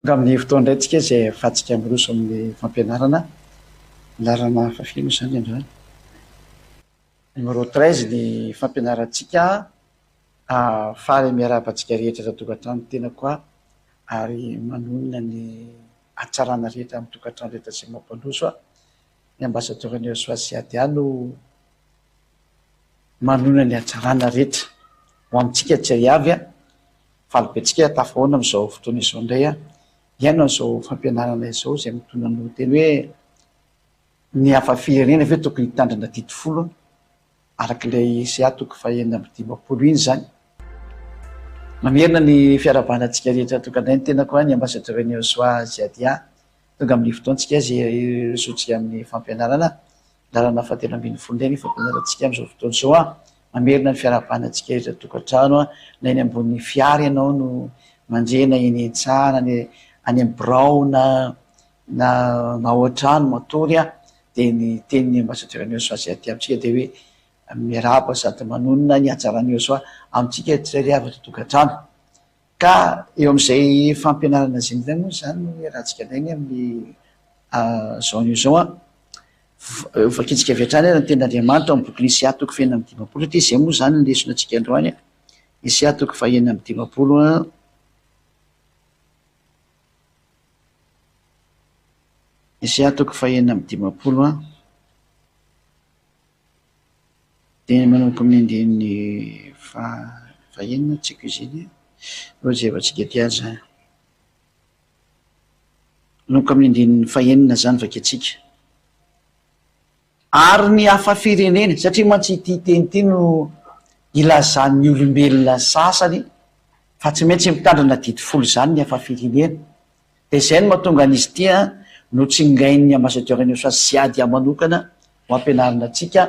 Nga amin'ny fotoana indray tsika izay afahantsika miroso amin'ny fampianarana, lalana fafy moa izany androany. Numéro 13 ny fampianarantsika faly miarabantsika rehetra eto an-tokantrano tena koa ary manonona ny hatsarana rehetra amin'ny tokantrano rehetra sy mampandroso ny ambasadorany Jesosy sy adiano manonona ny hatsarana rehetra ho amintsika tsy avy faly be tsika tafahoana amin'izao fotoana izao indray iaino an'izao fampianarana izao izay mitondra ny teny hoe ny hafa firenena ve tokony hitandrina didifolo arak'ilay sy toko fahaenina amby dimapolo iny zany. Mamerina ny fiarabanantsika rehetra tokana ny tena koa ny ambasadorany Jesosy sy adia tonga amin'ny fotoantsika izay resotsika amin'ny fampianarana lalana fahatelo ambin'ny folo indray ny fampianarantsika amin'izao fotoana izao mamerina ny fiarabanantsika rehetra tokantrano na eny ambony fiara ianao no manjena eny Entsana any amin'ny Braona na ohatrano matory dia ny tenin'ny ambasadorany Jesosy aty amintsika dia hoe miarahaba sady manonona ny hatsaran'ny Jesosy amintsika tsirairay avy tokantrano. Ka eo amin'izay fampianarana izay indray moa zany no iarahantsika indray amin'ny zaon'io zao vakitsika avy hatrany ny tenin'Andriamanitra amin'ny boky Isia toko fahaenina amby dimapolo ty izay moa zany ny lesona antsika androany Isia toko fahaenina amby dimapolo Isia toko fahaenina amby dimapolo dia manomboka amin'ny andininy fahaenina tsika izy iny rojevantsika ty aza manomboka amin'ny andininy fahaenina zany vakitsika ary ny hafa firenena satria mantsy ity teny ity no ilazan'ny olombelona sasany fa tsy maintsy mitandrina didifolo zany ny hafa firenena dia izay no mahatonga an'izy ity no tsingain'ny ambasadorany Jesosy sy adia manokana ho ampianarana antsika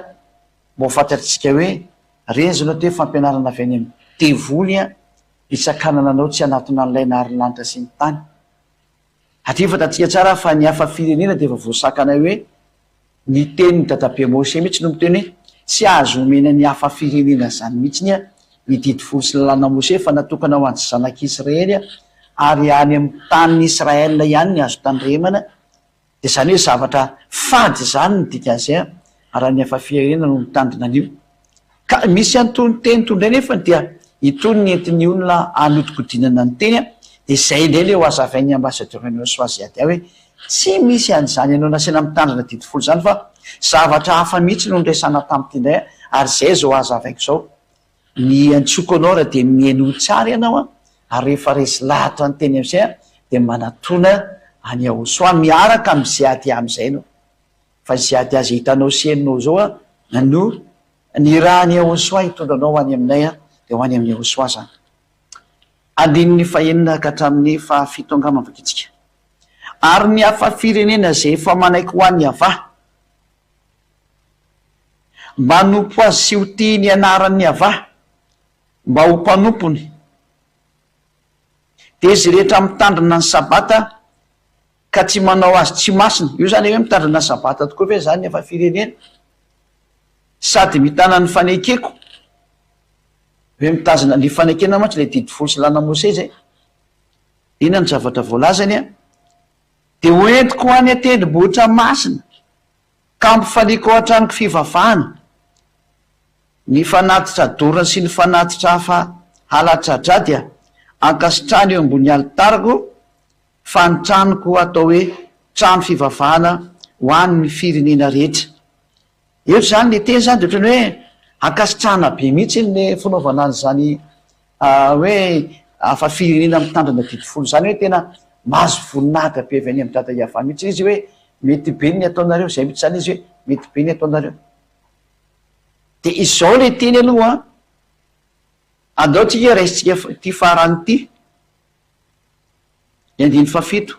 mba ho fantatritsika hoe rezona toe fampianarana avy any amin'ny tevoly isankanana anao tsy anatona an'ilay naharylanitra sy ny tany. Atria fantatsika tsara fa ny hafa firenena dia efa voasakana hoe ny tenin'ny dadabe Mose mihitsy no miteny hoe tsy azo omena ny hafa firenena zany mihitsy ny didifolo sy ny lalàna Mose fa natokana ho an'ny zanak'Israely ary any amin'ny tanin'ny Israel ihany ny azo tandremana. Dia izany hoe zavatra fady zany ny dikan'izay ary ny hafa firenena no mitandrina an'io. Ka misy antony teny tondray nefa dia itony ny entin'ny olona hanodikodinana ny teny dia izay indray le ho hazavain'ny ambasadorany Jesosy adia hoe tsy misy an'izany ianao nasiana mitandrina didifolo zany fa zavatra hafa mihitsy no ndraisana tamin'ity indray ary izay zao hazavaiko zao ny antsoko anao raha dia mihaino tsara ianao ary rehefa resy lahatra ny teny amin'izay dia manatona any Jesosy miaraka amin'izay adia amin'izay no fa izay adia azy hitanao sy heninao zao no ny raha ny Jesosy hitondranao any aminay dia ho any amin'ny Jesosy zany. Andininy fahaenina ka hatramin'ny fahafito angamba vakitsika. Ary ny hafa firenena izay efa manaiky ho an'ny avaha manompo azy sy ho tia ny anaran'ny avaha mba ho mpanompony dia izy rehetra mitandrina ny sabata ka tsy manao azy tsy masina. Io zany hoe mitandrina ny sabata tokoa ve zany ny hafa firenena sady mitana ny fanekeko hoe mitazana ny fanekena mantsy ilay didifolo sy lalàna Mose zay ina ny zavatra voalazany dia hoentiko ho any an-tendrombohitra masina ka ampifaliako ao an-tranoko fivavahana ny fanatitra dorana sy ny fanatitra hafa halatra dia ankasitrany eo ambony alitariko fa ny tranoko atao hoe trano fivavahana ho an'ny firenena rehetra. Eto zany le teny zany dia ohatrany hoe ankasitrahana be mihitsy ny fanaovana an'izany hoe hafa firenena mitandrina didifolo zany hoe tena mahazo voninahitra be avy any amin'ny dada Iavana mihitsy izy hoe mety be ny ataonareo izay mihitsy zany izy hoe mety be ny ataonareo. Dia izao le teny aloha andao tsika raisitsika ty farany ity andiny fafito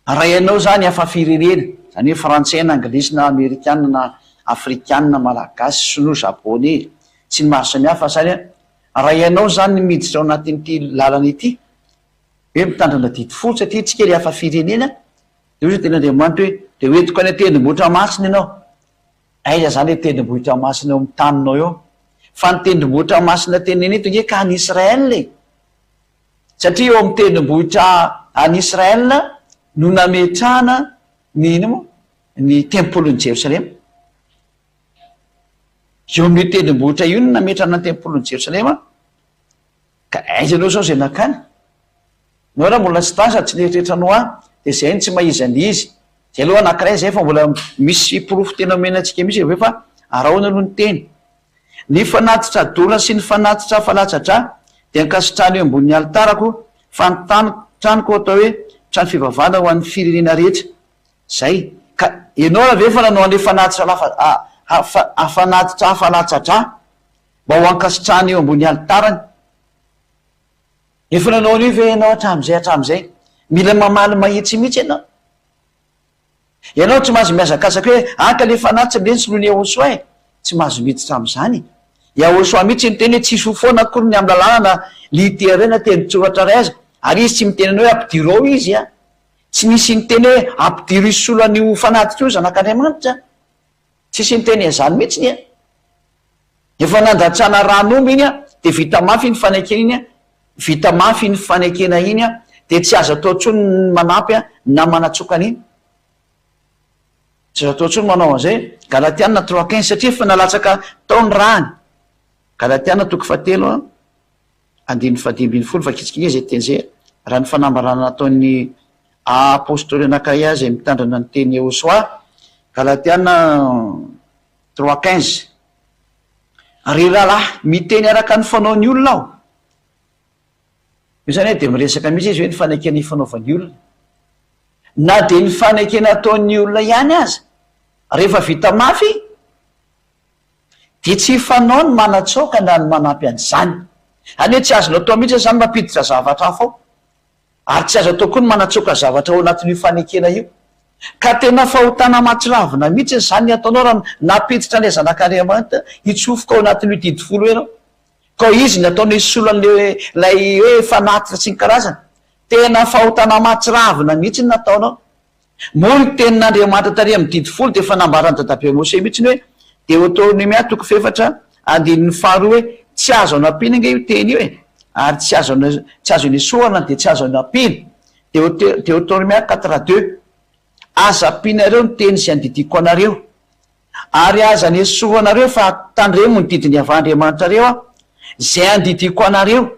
raha ianao zany hafa firenena zany hoe frantsay na anglisy na amerikana na afrikana malagasy sinoa japonais sy ny maro samihafa zany raha ianao zany miditra ao anatin'ity lalana ity hoe mitandrina didifolo satria tsika le hafa firenena dia ozy ten'Andriamanitra hoe dia hoentiko any an-tendrombohitra masina ianao. Aiza zany hoe tendrombohitra masina eo amin'ny taninao eo fa ny tendrombohitra masina tenenety nge ka ny Israel satria eo amin'ny tendrombohitra any Israela no nametrahana ny tempolin'ny Jerosalema. Eo amin'ny tendrombohitra io no nametrahana ny tempolin'ny Jerosalema ka aiza anao zao zay nakany. Nao raha mbola tsy tasa tsy neritreritranao de zay ny tsy mahizany izy. Zay aloha anankiray zay fa mbola misy porofo tena omenantsika misy hoe fa araona aloha ny teny. Ny fanatitra dola sy ny fanatitra falatsatra dia nikasitrahana eo ambony alitarako fa ny tranoko atao hoe trano fivavahana ho an'ny firenena rehetra. Zay ka ianao raha ve fa nanao an'le fanatitra fanatitra falatsatra mba ho ankasitrahana eo ambony alitarany. Efa nanao an'io ve ianao hatramin'izay mila mamaly mahitsy mihitsy ianao. Ianao tsy mahazo miazakazaka hoe anka le fanatitra le nysoloany Yahosoa tsy mahazo miditra amin'izany. Yahosoa mihitsy ny teny hoe tsisy ho foana akory ny amin'ny lalàna literena teny tsoratra ray aza ary izy tsy miteny hoe ampidirao izy tsy nisy ny teny hoe ampidiro isolo an'io fanatitra io zanak'Andriamanitra. Tsisy ny teny azany mihitsy ny efa nandatrana ranomby iny de vita mafy ny fanekena iny vita mafy ny fanekena iny de tsy azo atao ntsony manampy na manatsokana iny. Tsy azo atao ntsony manao an'izay. Galatiana 3:15 satria fa nalatsaka taony rany. Galatiana 3:7-9 fa kitsikiny zay teny zay raha ny fanambarana nataon'ny apôstôly anankiray azy mitandrana ny teny Yahosoa. Galatiana 3:15 ary rahalahy miteny araka ny fanaon'ny olona aho. Io zany hoe de miresaka mihitsy izy hoe ny fanekena fanaovan'ny olona na de ny fanekena ataon'ny olona ihany aza rehefa vita mafy de tsy fanao ny manatsoka na ny manampy an'izany. Any hoe tsy azonao atao mihitsy zany mampiditra zavatra hafa ao ary tsy azo atao koa ny manatsoka zavatra ao anatin'io fanekena io. Ka tena fahotana matsiravina mihitsy zany ataonao raha napiditra le zanak'Andriamanitra hitsofoka ao anatin'io didifolo ianao. Ka izy ny ataonao isolo an'lay hoe fanatitra sy ny karazana. Tena fahotana matsiravina mihitsy ny nataonao. Moa ny tenin'Andriamanitra tary amin'ny didifolo de fanambarany dadabe Mose mihitsy ny hoe Deutéronome 4:7-5 hoe tsy azo anapina nge io teny io ary tsy azo inesoana de tsy azo anapina. Deutéronome 4:2 aza apinareo ny teny zay andidiko anareo ary aza nesoanareo fa tandremo ny didiny avandriamanitra reo zay andidiko anareo.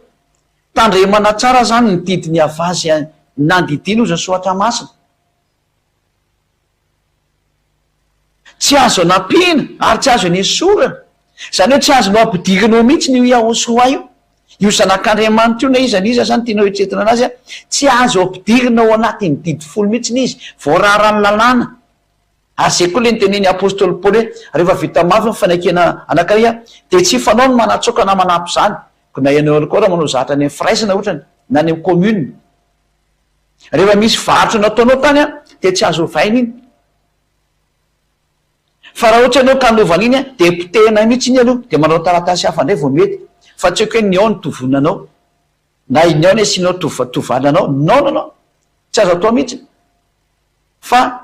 Tandremana tsara zany ny didiny avazy nandidina ozy ny soatra masina. Tsy azo anapina ary tsy azo nesorana zany hoe tsy azonao ampidirinao mihitsy ny Yahosoa io zanak'Andriamanitra io na iza niza zany tianao hitretina anazy tsy azo ampidirinao anatin'ny didifolo mihitsy ny izy voararany lalàna. Ary zay koa le nyteneny apôstôly Paoly hoe rehefa vita mafy ny fanekena anankiray de tsy fanao ny manatsoka na manampy zany. Ko na ianao koa raha manao zatra any amin'ny firaisana ohatrany na any amin'ny commune rehefa misy varotra nataonao tany de tsy azo ovaina iny. Fa raha ohatra ianao ka anaovana iny de pitehina mihitsy iny aloha de manao taratasy hafa indray vao mety fa tsy hoe ny ao ny tovonanao na iny ao ny asinao tovalanao no tsy azo atao mihitsy. Fa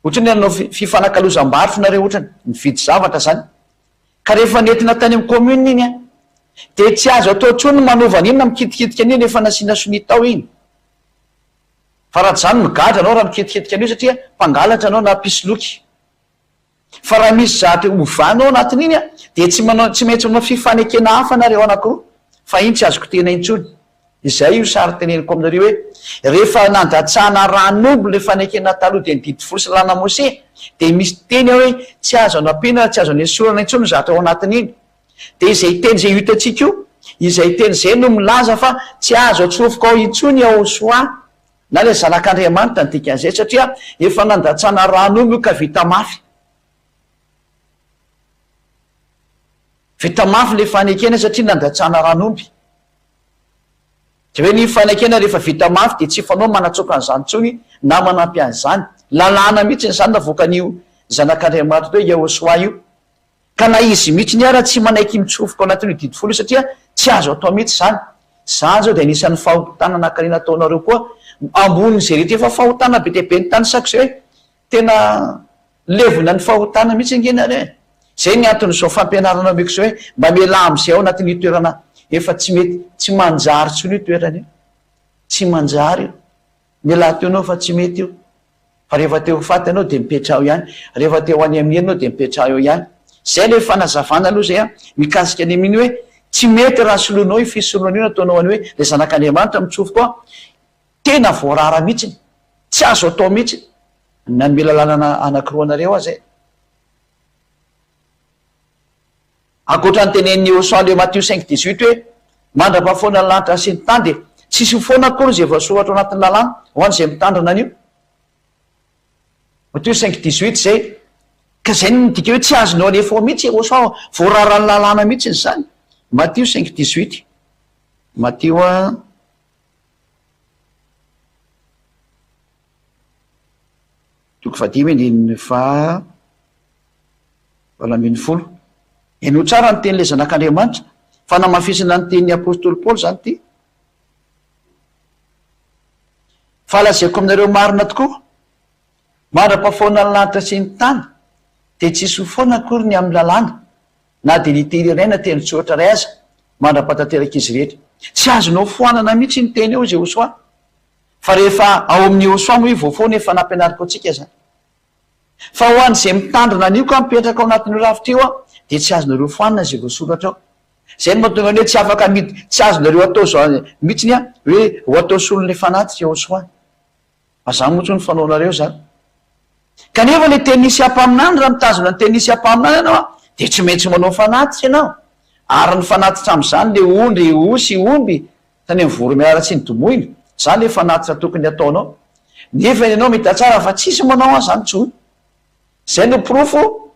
ohatrany anao fifanankalozam-barotra nareo ohatrany mividy zavatra zany ka rehefa nentina tany amin'ny commune iny de tsy azo atao ntsony manaovana iny na mikitikitika an'iny efa nasiana sonitao iny. Fa raha zany migadra anao raha mikitikitika an'io satria mpangalatra anao na pisoloky. Fa raha misy zatra ovanao anatin'iny de tsy maintsy manao fifanekena hafa nareo anankiroa fa iny tsy azoko tena intsony. Izay io sary teneniko aminareo hoe rehefa nandatsahana ranomby le fanekena taloha de ny didifolo sy lana Mose de misy teny hoe tsy azo anapina tsy azo anesorana intsony zatra ao anatin'iny. De izay teny zay hitantsika io izay teny zay no milaza fa tsy azo atsofoka ao intsony Yahosoa na le zanak'Andriamanitra ny dikan'izay satria efa nandatsahana ranomby io ka vita mafy. Vita mafy le fanekena satria nandatsahana ranomby. Tsy hoe ny fanekena rehefa vita mafy de tsy fanao manatsoka an'izany tsony na manampy an'izany. Lalàna mihitsy ny zany navoakan'io zanak'Andriamanitra hoe Yahosoa io. Ka na izy mihitsy ny ara tsy manaiky mitsofoka ao anatin'io didifolo satria tsy azo atao mihitsy zany. Zany zao de anisan'ny fahotana anankiray nataonareo koa ambonin'izay rehetra efa fahotana be dia be ny tany sak'izay hoe tena levona ny fahotana mihitsy ngenareo. Zay ny anton'izao fampianarana meko zao hoe mba miala am'izay ao anatin'io toerana efa tsy mety tsy manjary tsony io toerana io. Tsy manjary io. mialahy teonao fa tsy mety io, fa rehefa teo faty anao de mipetra ao ihany, rehefa teo any amin'ny anao de mipetra eo ihany. Zay le fanazavana aloha zay mikasika any amin'iny hoe tsy mety raha solonao io fisoloana io nataonao any hoe le zanak'Andriamanitra mitsofoka ao tena voarara mihitsiny, tsy azo atao mihitsy na ny lalàna anankiroa anareo azy. Ankoatra ny tenen'ny Hosan le Matthieu 5:18 hoe mandra-pahafoana ny lanitra sy ny tany de tsisy foana akory zay voasoratra ao anatin'ny lalàna ho an'izay mitandrina an'io. Matthieu 5:18 zay, ka zay midika hoe tsy azonao alefa ao mihitsy Hosan, voarara ny lalàna mihitsy zany. Matthieu 5:18, Matthieu 5:20. Eno tsara ny tenin'le zanak'Andriamanitra fa namafisina ny tenin'ny apôstôly Paoly zany ty. Fa lazaiko aminareo marina tokoa, mandra-pahafoana ny lanitra sy ny tany de tsisy foana akory ny amin'ny lalàna na de literaina teny tsotra ray aza mandra-patanteraka izy rehetra. Tsy azonao foanana mihitsy ny teny eo zay Hosan, fa rehefa ao amin'ny Hosan moa i voafoana efa nampianariko antsika zany. Fa ho an'izay mitandrina an'io ka mipetraka ao anatin'io ravitra io de tsy azonareo foanina zay voasoratra ao. Zay no mahatonga hoe tsy afaka tsy azonareo atao zao mihitsiny hoe ho atao solon'le fanatitra Hosan. Azany motsy ny fanaonareo zany. Kanefa le teny nisy ampaminany raha mitazona ny teny nisy ampaminany ianao de tsy maintsy manao fanatitra ianao. Ary ny fanatitra am'izany le ondry, osy, omby, tany amin'ny voro miaratsy ny domoina, zany le fanatitra tokony ataonao. Nefa ianao mita tsara fa tsisy manao an'izany tsony. Zay no profo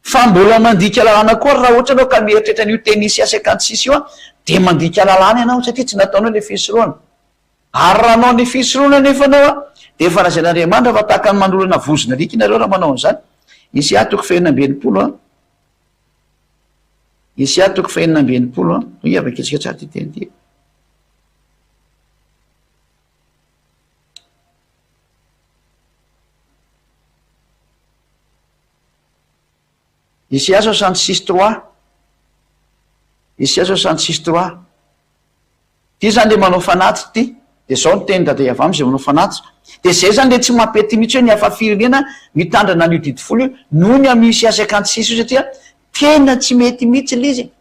fa mbola mandika lalàna koa raha ohatra anao ka mieritreritra an'io teny nisy asakany sisy io de mandika lalàna ianao satria tsy nataonao le fisoroana. Ary raha anao ny fisoroana nefa anao de efa razan'Andriamanitra fa tahaka ny manolana vozona alika nareo raha manao an'izany. Isaya 4:20. Isaya 4:20. Iavaketsika tsara ty teny ty. Isaya 66:3. Isaya 66:3. Ty zany le manao fanatitra ty, de zao ny teny daday avy am'izay manao fanatitra. De zay zany le tsy mampety mihitsy hoe ny hafa firenena mitandrina an'io didifolo io noho ny amisy asakany sisy io satria tena tsy mety mihitsy le izy.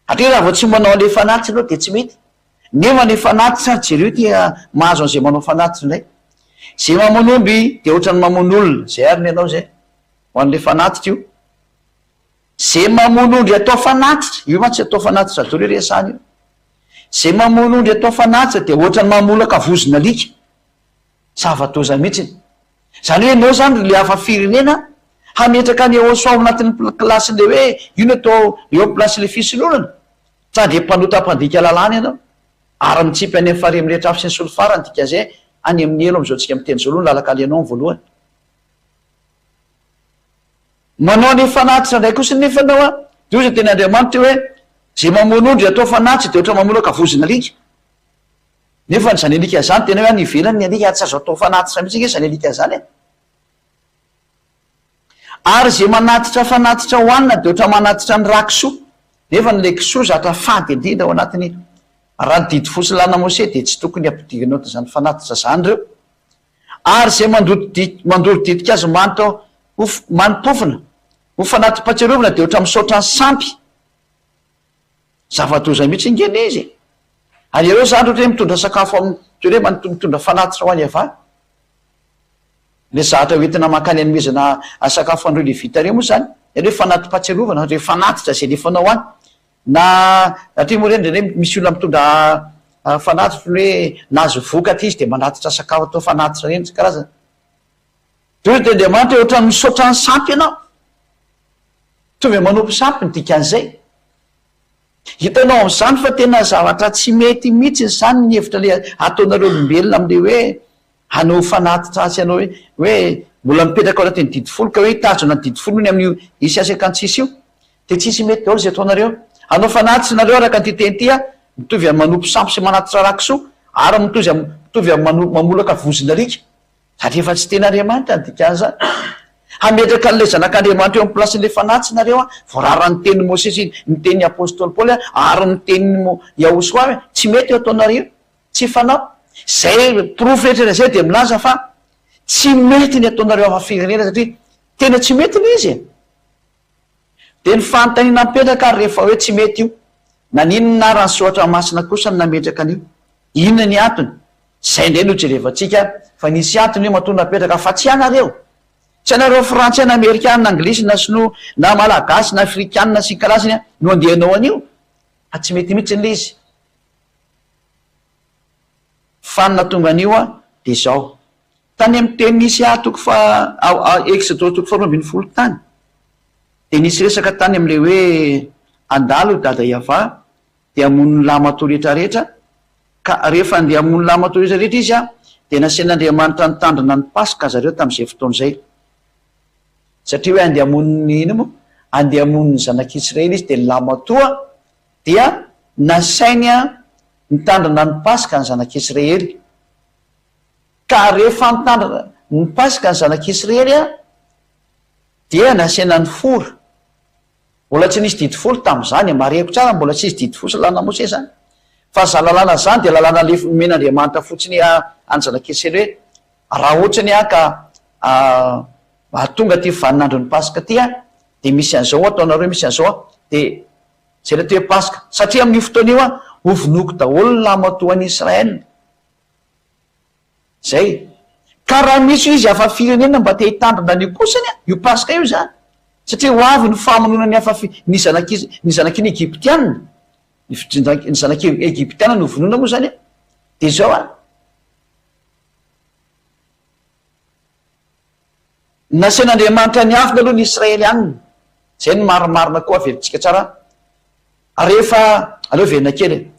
Atria raha vao tsy manao le fanatitra anao de tsy mety. Nefa ny fanatitra jereo ty mahazo an'izay manao fanatitra indray. Zay mamonomby de ohatrany mamon'olona, zay ariny ianao zay ho an'le fanatitra io. Zay mamon'ondry atao fanatitra, io ma tsy atao fanatitra daholo resahana io. Zay mamon'ondry atao fanatitra de ohatrany mamolaka vozona alika. Zavatoza mihitsy. Zany hoe ianao zany le hafa firenena hametraka ny Hosan anatin'ny klasy le hoe io no atao eo amin'ny plasy fisoloana. Fa de mpanotam-pandika lalàna ianao. Ary mitsipy any amin'ny fare mirehitra afy sy ny solofarany dika zay any amin'ny elo am'izao tsika miteny zao aloha lalaka alianao ny voalohany. Manao ny fanatitra indray kosa nefa anao de ozy teny Andriamanitra hoe zay mamon'ondry atao fanatitra de ohatra mamolaka vozona alika. Nefa ny zany alika zany tena hoe any ivelany ny alika tsy azo atao fanatitra mihitsy zany alika zany. Ary zay manatitra fanatitra hoanina de ohatra manatitra ny rakisoa. Nefa ny le kisoa zatra fady indrindra ao anatin'ny raha ny didy fosy lana Mose de tsy tokony ampidirinao to zany fanatitra zany reo. Ary zay mandoro didika azy manitra manopofina ho fanatrim-patsiarovana de ohatra misaotra ny sampy. Zavatoza mihitsy ingeny izy. Ary ireo zany ohatra hoe mitondra sakafo hoe mitondra fanatitra ho any avany. Le zahatra hoentina makany anomezana sakafo an'ireo levita reo moa zany, hoe fanatrim-patsiarovana, re fanatitra zay le fanao any. Na atria moa reny misy olona mitondra fanatitra hoe nahazo vokatra izy de manatitra sakafo atao fanatitra reny tsy karazana. De ozy de Andriamanitra ohatra ny misaotra ny sampy ianao. Tovy manompo sampy ny dikan'izay. Hitanao am'izany fa tena zavatra tsy mety mihitsy zany ny hevitra le ataonareo olombelona am'le hoe hanao fanatitra sy anao hoe mbola mipetraka ao anatin'ny didifolo ka hoe hitazona ny didifolo ny amin'ny isy asakany-tsisy io de tsisy mety daholo zay ataonareo. Anao fanatitra nareo araka ny titeny ty mitovy amin'ny manompo sampy sy manatitra rakisoa ary mitovy amin'ny mamolaka vozona alika. Satria efa tsy tena Andriamanitra ny dikan'izany. Hametraka an'le zanak'Andriamanitra eo amin'ny plasin'le fanatitra nareo voarara ny tenin'ny Mose sy ny tenin'ny apôstôly Paoly ary ny tenin'ny Hosan tsy mety eo ataonareo, tsy fanao. zay profetra zay de milaza fa tsy mety ny ataonareo afa firenena satria tena tsy mety ny izy de ny fanontaniana mipetraka ary rehefa hoe tsy mety io naninona rany soatra masina kosa ny nametraka an'io inona ny antony zay ndray no jerevantsika fa nisy antony io matonga mipetraka fa tsy anareo tsy anareo frantsay na amerikanina anglisina sy no na malagasy na afrikanina sy karazany no andehanao an'io fa tsy mety mihitsy nyle izy fanina tonga an'io de zao tany amy teny nisy toko fa exodose toko faharoambin'ny folo tany de nisy resaka tany am'le hoe andalo dada iava de amon'ny lamato rehetrarehetra ka rehefa andeha amon'ny lamato rehetrarehetra izy de nasen'andriamanitra nitandrina ny paska zareo tam'izay fotoan'izay satria hoe andeha amon'ny ino mo andeha amon'ny zanak'israely izy de ny lamatoa dia nasainy nitandrina ny paska ny zanak'israely ka rehefa nitandrina ny paska ny zanak'israely dia nasena ny fora mbola tsy nisy didy folo tam'izany mareko tsara mbola tsy isy didy folo lalana mose zany fa za lalàna zany de lalàna le men'andriamanitra fotsiny any zanak'israely hoe raha ohatrany ka tonga ty vaninandro ny paska ty de misy an'izao ataonareo misy an'izao de zay le toe paska satria amin'ny fotoana io hovinoko daholo ny lamatoan'ny Israel zay ka raha misy izy afa firenena mba te hitandrina ny kosany io paska io zany satria ho avy ny famonona ny ny zanaky Egyptianina ny zanaky Egyptianina no vonona moa zany de zao nasen'andriamanitra ny afina aloha ny Israely aniny zay ny marimarina koa averintsika tsara rehefa aleo verina kely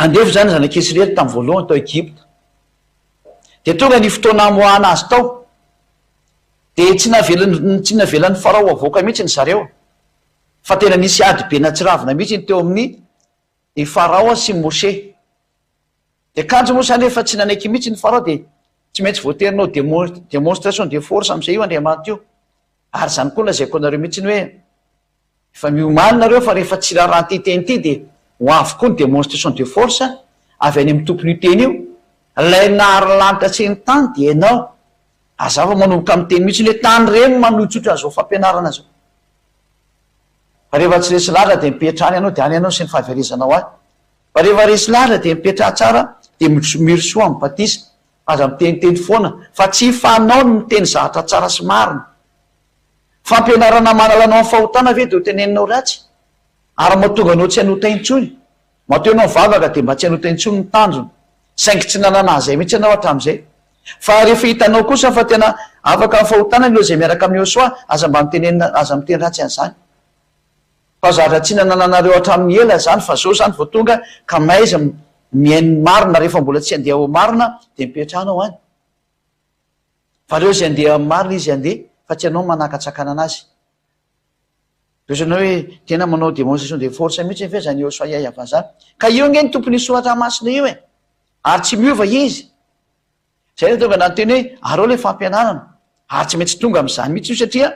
andefo zany zanak'Israely tamin'ny voalohany tao Egypta de tonga ny fotoana amoahana azy tao de tsy navelan'ny farao avoaka mihitsy ny zareo fa tena nisy ady be natsiravina mihitsy ny teo amin'ny farao sy Mose de kanjo moa zany rehefa tsy nanaiky mihitsy ny farao de tsy maintsy voaterinao démonstration de force am'izay io andriamanitra io ary zany koa lazaiko anareo mihitsy ny hoe efa miomany nareo fa rehefa tsy raha ty teny ty de ho avy koa ny démonstration de force avy any amin'ny tompony teny io lay nahary lanitra tsy ny tany de ianao aza fa manomboka amin'ny teny mihitsy le tany reny manotsotra zao fampianarana zao fa rehefa tsy resy lara de mipetrany ianao de any ianao sy ny fahaverezanao azy fa rehefa resy lara de mipetra tsara de mirosoa amin'ny batisa aza miteniteny foana fa tsy fanao no miteny zavatra tsara sy marina fampianarana manalanao amin'ny fahotana ve de ho teneninao ratsy ary mahatonga anao tsy hanota intsony mateo anao mivavaka de mba tsy hanota intsony ny tanjona saingy tsy nanana zay mihitsy anao hatram'izay fa rehefa hitanao kosa fa tena afaka amin'ny fahotana lo zay miaraka amin'ny Josoa aza mba aza miteny ratsy an'izany fa zavatra tsy nanananareo hatramin'ny ela zany fa zao zany vo tonga ka maiza miainy marina rehefa mbola tsy andeha ho marina de mipetrahanao any fa reo zay andeha marina izy andeha fa tsy anao manakatsakana anazy osanao hoe tena manao démonstration de force mihitsy fe zany Josoa iava zany ka io nge ny tompony soratra masina io ary tsy miova izy zay le tonga nanoteny hoe areo le fampianarana ary tsy maintsy tonga am'izany mihitsy io satria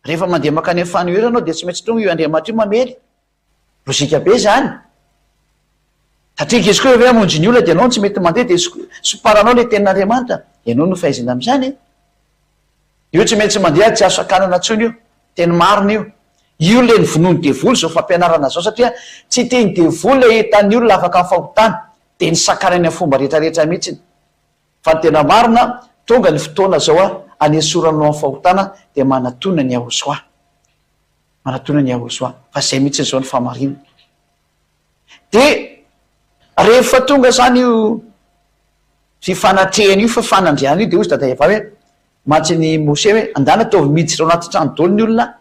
rehefa mandeha makany amin'ny fanohera anao de tsy maintsy tonga io andriamanitra io mamely lozika be zany satria izy koa hoe amonjy ny olona de anao tsy mety mandeha de soparanao le tenin'andriamanitra ianao no fahaizana am'izany io tsy maintsy mandeha tsy azo sakanana tsony io teny marina io le ny vonony devoly zao fampianarana zao satria tsy teny devoly le etan'ny olona afaka amin'ny fahotana de ny sakanany fomba rehetrarehetra mihitsiny fa ny tena marina tonga ny fotoana zao anesoranao amin'ny fahotana de manatona ny Josoa fa zay mihitsy zao ny famarina de rehefa tonga zany io fifanatrehana io fa fanandriana io de ozy dada efa hoe mantsy ny Mose hoe andana ataovy miditra ao anaty trano daholo ny olona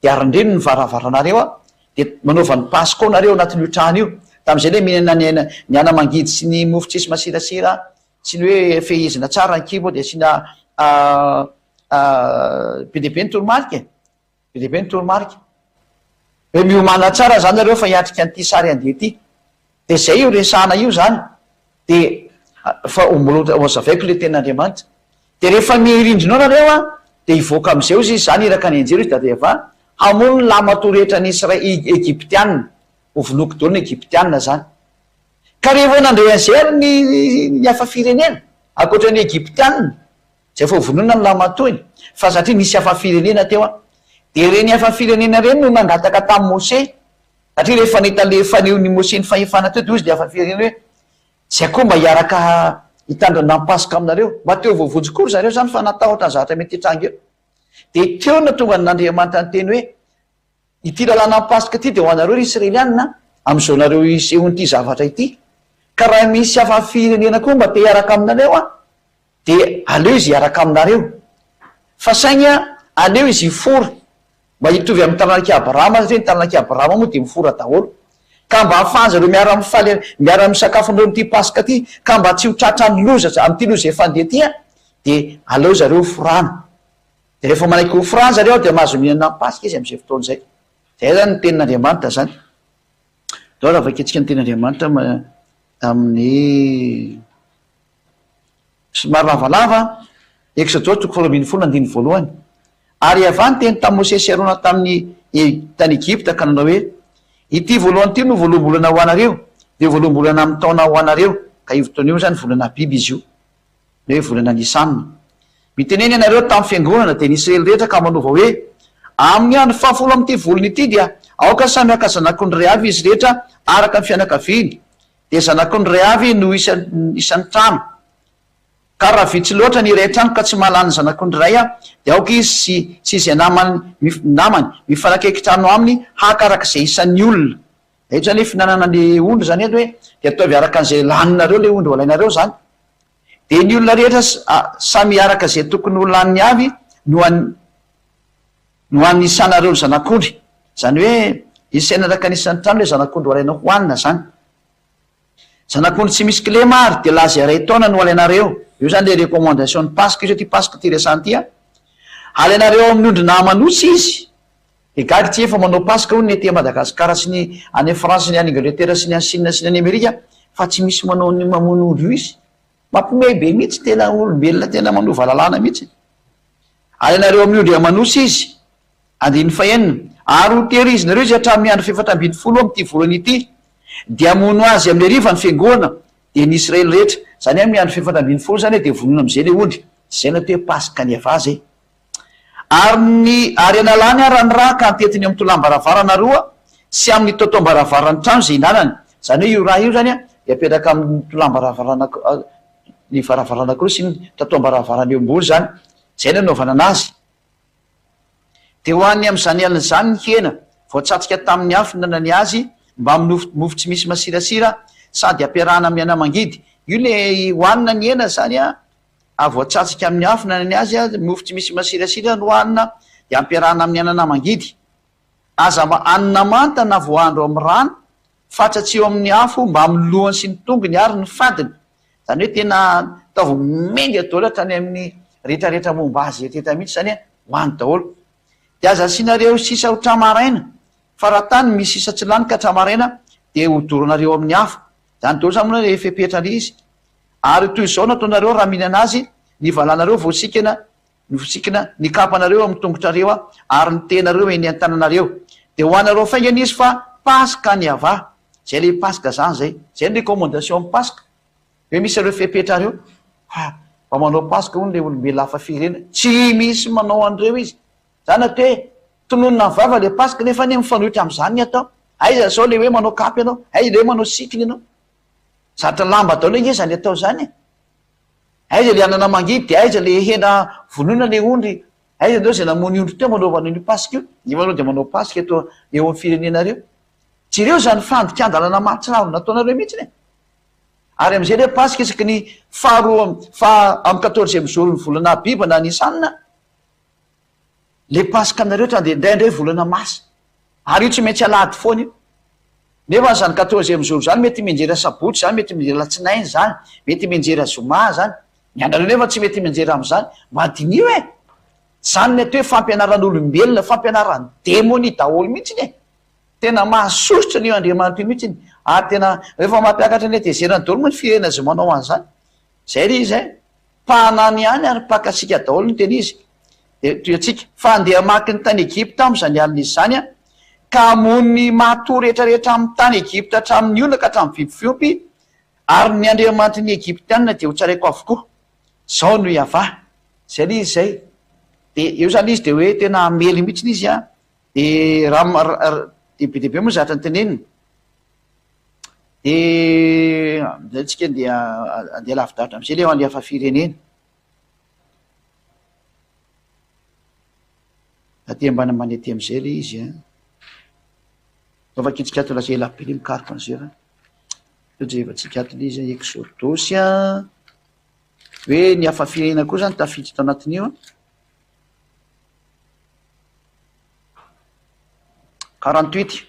de arandreny ny varavaranareo de manaova ny paska nareo anatin'io trano io tam'izay le mihinana ny anamangidy sy ny mofo tsisy masirasira sy ny hoe fehizina tsara ny kibo de sina be deabe ny toromarika hoe miomana tsara zany nareo fa hiatrika an'ity sary andeha ty de zay io resana io zany de fa zavaiko le ten'andriamanitra de rehefa mirindrinao nareo de hivoaka am'izay izy zany iraka ny anjely izy dadeva hamono ny lamato rehetra ny Egyptianina ho vinoko daholo ny Egyptianina zany ka rehefa nandray an'zay ny hafa firenena akoatra ny Egyptianina zay fa vonona ny lamatoiny fa satria nisy hafa firenena teo a de reny hafa firenena reny no nangataka tamin'ny Mose satria rehefa nahita le faneon'ny Mose ny fahefana teo de ozy de hafa firenena hoe zay koa mba hiaraka hitandrina ampasika aminareo mba teo voavonjikory zareo zany fa natahotra ny zavatra mety hitranga eo de teo na tonga n'Andriamanitra ny teny hoe ity lalàna ampasika ty de ho anareo ry Israelianina am'izao nareo isehonyity zavatra ity ka raha misy hafa firenena koa mba te hiaraka aminareo a de aleo izy hiaraka aminareo fa saingy aleo izy hifora mba hitovy amin'ny taranak'i Abrahama satria ny taranak'i Abrahama moa de mifora daholo ka mba hahafahan zareo miara misakafo andreo am'ty pasika ty ka mba tsy ho tratra ny loza am'ty loza efa andeha ty a de aleo zareo forana de rehefa manaiky ho forana zareo de mahazo mihinana ny pasika izy am'izay fotoana zay zany ny tenin'Andriamanitra zany dao raha vaketsika ny tenin'Andriamanitra amin'ny somary lavalava Exode 4:1 ary avany teny tamin'ny Mose sy Arona tamin'ny tany Egypta ka nanao hoe ity voalohany ty no voaloham-bolana ho anareo de voaloham-bolana amin'ny taona ho anareo ka io fotoana io zany volana biby izy io na hoe volana Nisanina miteneny anareo tamin'ny fiangonana de ny Israely rehetra ka manova hoe amin'ny andro fahafolo am'ty volony ity dia aoka samy aka zanakony ray avy izy rehetra araka ny fianakaviany de zanakony ray avy no isan'ny trano ka raha vitsy loatra ny ray trano ka tsy mahalany zanakony ray a de aoka izy sy izay namany mifanakaiky trano aminy hakarak'izay isan'ny olona eto zany hoe finanana le ondry zany eto hoe de ataovy araka an'izay laninareo le ondry olainareo zany de ny olona rehetra samy araka zay tokony ho laniny avy no an'ny isanareo ny zanak'ondry zany hoe isaina araka anisan'ny trano le zanak'ondry olaina hoanina zany zanak'ondry tsy misy clé mary de laza ray taona no alainareo io zany le recommandation ny pasika io ty pasika ty resany ty a alainareo amin'ny ondry namanotsy izy de galy tsy efa manao pasika ho ny ety Madagasikara sy ny any France ny any Angleterre sy ny any Chine sy ny any Amerika fa tsy misy manao ny mamono ondry io izy mampiomehy be mihitsy tena olombelona tena manova lalàna mihitsy alainareo amin'ny ondry amanotsy izy andiny fahenina ary ho tehirizy nareo izy hatramin'ny andro fefatra-ambin'ny folo am'ty volana ity de amono azy amin'ny riva ny fiangonana de ny Israely rehetra zany hoe amin'ny andro fefatra-ambin'ny folo zany hoe de vonona am'izay le ondry zay na toe pasika ny ava zay ary analany raha ny raha ka antetiny amin'ny tolam-baravarana roa sy amin'ny totom-baravarany trano zay inanany zany hoe io raha io zany a de apetraka amin'ny tolam-baravarana ny varavarana koa sy ny totom-baravarana eo ambony zany zay nanaovana anazy de ho an'ny am'izany aliny zany ny hena voatsatsika tamin'ny afo nanany azy mba mofo tsy misy masirasira sady ampiarahana amin'ny anamangidy io le hoanina ny hena zany a voatsatsika amin'ny afo nanany azy a mofo tsy misy masirasira no hoanina de ampiarahana amin'ny ananamangidy aza anina manta na voandro amin'ny rano fatsatsy eo amin'ny afo mba amin'ny lohany sy ny tongony ary ny fadiny zany hoe tena taovy mendy adaolo hatrany amin'ny rehetrarehetra momba azy etreta mihitsy zany hoany daholo de aza sinareo sisa ho tramaraina fa raha tany misy sisa tsy lany ka tramaraina de hodoronareo amin'ny afo zany daholo zany moa rehefa epetrany izy ary toy izao nataonareo raha mihinana azy ny valanareo voasikina ny kapanareo amin'ny tongotrareo a ary ny tenareo eny an-tananareo de hoanareo faingana izy fa pasika ny ava zay le pasika zany zay ny recommandation amin'ny pasika hoe misy areo fepetrareo mba manao pasika ho ny le olombelona hafa firena tsy misy manao an'ireo izy zany ate hoe tononona ny vava le pasika nefa ny mifanohitra am'izany ny atao aiza zao le hoe manao kapy ianao aiza le hoe manao sikiny ianao zatra lamba daholo enge zany atao zany aiza le anana mangidy de aiza le hena vonona le ondry aiza ndreo zay namony ondry teo manaovana ny pasika io ivanao de manao pasika eto eo amin'ny firenenareo tsy ireo zany fandikandalana mahatsiraro nataonareo mihitsy ary am'izay le pasika isaky ny fa amin'ny 14e jour ny volana biba na Nisanina le pasika aminareo tra de indraindray volana masa ary io tsy maintsy alady foana io nefa zany 14e jour zany mety menjera sabotsy zany mety menjera latsinainy zany mety menjera zoma zany ny anareo nefa tsy mety menjera am'zany madinio zany mety hoe fampianaran'olombelona fampianaran'ny demony daholo mihitsy tena mahasosotra n'io Andriamanitra io mihitsy ary tena rehefa mampiakatra ny tezerany daholo moa ny firena zay manao an'zany zay ry izy pahanany ihany ary pakasika daholo ny teny izy de toatsika fa andeha maky ny tany Egypta am'zany alin'izy zany a ka amony matoa rehetrarehetra amin'ny tany Egypta hatramin'ny olona ka hatramin'ny biby fiompy ary ny andriamanitry ny Egyptianina dia ho tsaraiko avokoa, zao no iavà, zay le izy zay. De eo zany izy de hoe tena amely mihitsiny izy a, de de be deaibe moa zatra ny teneniny. De zay tsika dia andeha lavidavitra am'izay le any hafa firenena. Aty ambany ambany aty am'izay le izy a. Fa kitsikatona lasa elabe le mikaroka an'izay raha. Todreva tsikatona izy a Exodosy a, hoe ny hafa firenena koa zany tafiditra tao anatin'io a. 48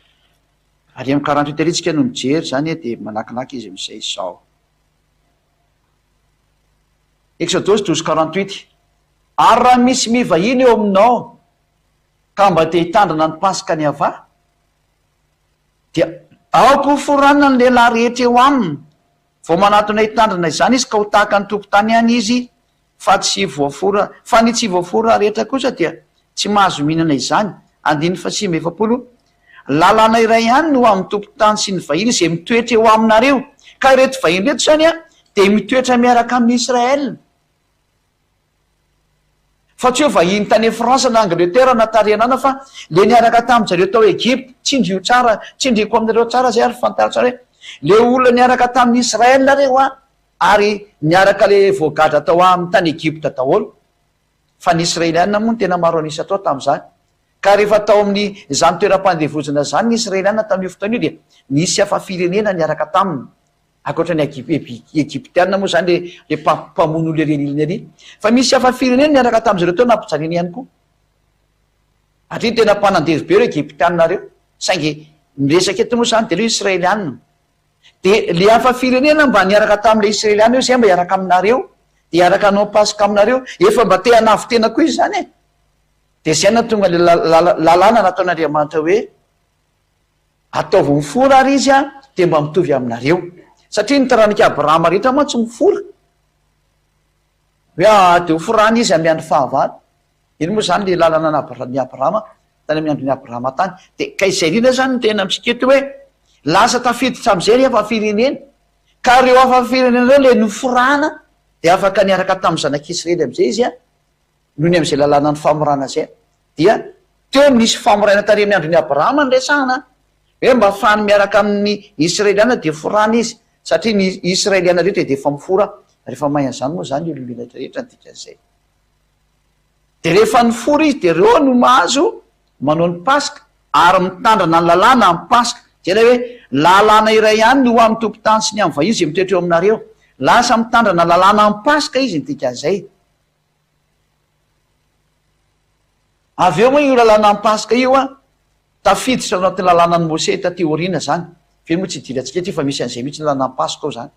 ary amin'ny 48 ary tsika no mijery zany de manakinaka izy am'izay zao. Exodosy 12:48 ary raha misy mivahiny eo aminao ka mba te hitandrina ny pasika ny avà, dia aoko foranina ny lehilahy rehetra eo aminy vao manatona hitandrina izany izy ka ho tahaka ny tompo-tany any izy, fa ny tsy voafora rehetra kosa dia tsy mahazo mihinana izany. 5:20 lalàna iray ihany no amin'ny tompo-tany sy ny vahiny izay mitoetra eo aminareo, ka ireto vahiny reto zany a de mitoetra miaraka amin'ny Israela. Fa tsy hoe vahiny tany Fransa na Angleterre na Tarianana, fa le niaraka tamin-jareo tao Egypte, tsindrio tsara, tsindriko aminareo tsara zay ary fantaro tsara hoe le olona niaraka tamin'ny Israela reo a, ary niaraka le voagadra tao amin'ny tany Egypte daholo. Fa ny Israeliana moa ny tena maro anisa tao tamin'izany. Ka rehefa tao amin'ny zany toeram-pandevozana zany ny Israeliana tamin'io fotoana io dia nisy hafa firenena niaraka taminy. Ankoatra ny Egyptianina moa zany le mpamono le reniliny ary. Fa misy hafa firenena niaraka tamin'izareo teo nampijaneny ihany koa. Atria tena mpanandevo be reo Egyptianina reo, saingy miresaka eto moa zany de le Israeliana. De le hafa firenena mba niaraka tamin'le Israeliana io zay mba hiaraka aminareo, de hiaraka anao pasika aminareo, efa mba te hanavy-tena koa izy zany e. De zay na tonga le lalàna nataon'Andriamanitra hoe ataovy mifora ary izy a, de mba mitovy aminareo. Satria ny taranaka Abrahama rehetra moa tsy mifora. Hoe de ho forana izy amy andro fahavalo. Iny moa zany le lalàna ny Abrahama, tany amin'ny andron'ny Abrahama tany. De ka izay rina zany tena amitsika eto hoe lasa tafiditra am'izay ny hafa firenena. Ka reo hafa firenena reo le noforana de afaka niaraka tamin'ny zanak'Israely am'izay izy a, noho ny am'izay lalàna ny famorana zay. Dia teo nisy famorana tary amin'ny andron'ny Abrahama nresahana hoe mba ahafahany miaraka amin'ny Israeliana de forana izy, satria ny Israeliana rehetra de efa mifora. Rehefa mahay an'izany moa zany olo rehetra rehetra ny dikan'izay. De rehefa nifora izy de reo no mahazo manao ny pasika ary mitandrina ny lalàna amin'ny pasika. Zay le hoe lalàna iray ihany no amin'ny tompo-tany sy ny amin'ny vahiny izay mitoetra eo aminareo. Lasa mitandrina lalàna amin'ny pasika izy ny dikan'izay. Avy eo moa io lalàna amin'ny pasika io a, tafiditra ao anatin'ny lalàna ny Mose taty aoriana zany. Fe moa tsy idirantsika ty fa misy an'izay mihitsy ny lalàna amin'ny pasika ao zany.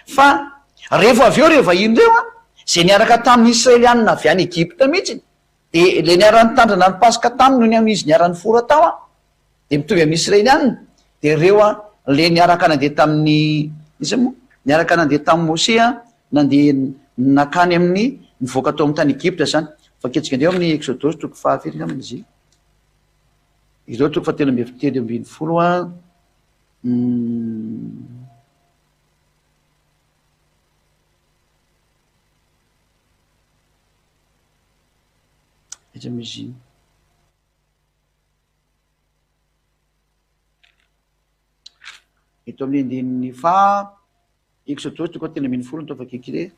Fa rehefa avy eo rehefa iny reo a, zay niaraka tamin'ny Israeliana avy any Egypte mihitsy, de le niarany tandrina ny pasika taminy noho ny amin'izy niarany fora tao a, de mitovy amin'ny Israeliana. De reo a le niaraka nandeha tamin'ny iza moa, niaraka nandeha tamin'ny Mose a, nandeha nakany amin'ny nivoaka tao amin'ny tany Egypte zany. Fa ketsika andeo amin'ny Exodosy 4 amin'izy. Ireo 17:30 a. Izy amin'izy. Eto amin'ny andininy fa Exodosy 4:30 no tova kekire.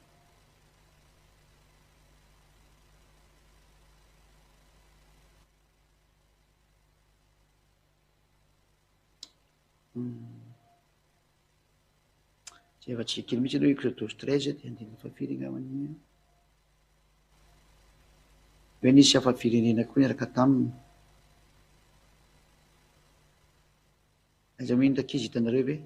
Zay efa tsy kely mihitsy aloha Exodosy 13 de andininy fafiry angambany. Hoe nisy hafa firenena koa niaraka taminy. Aiza moa iny takizy hitanareo ve?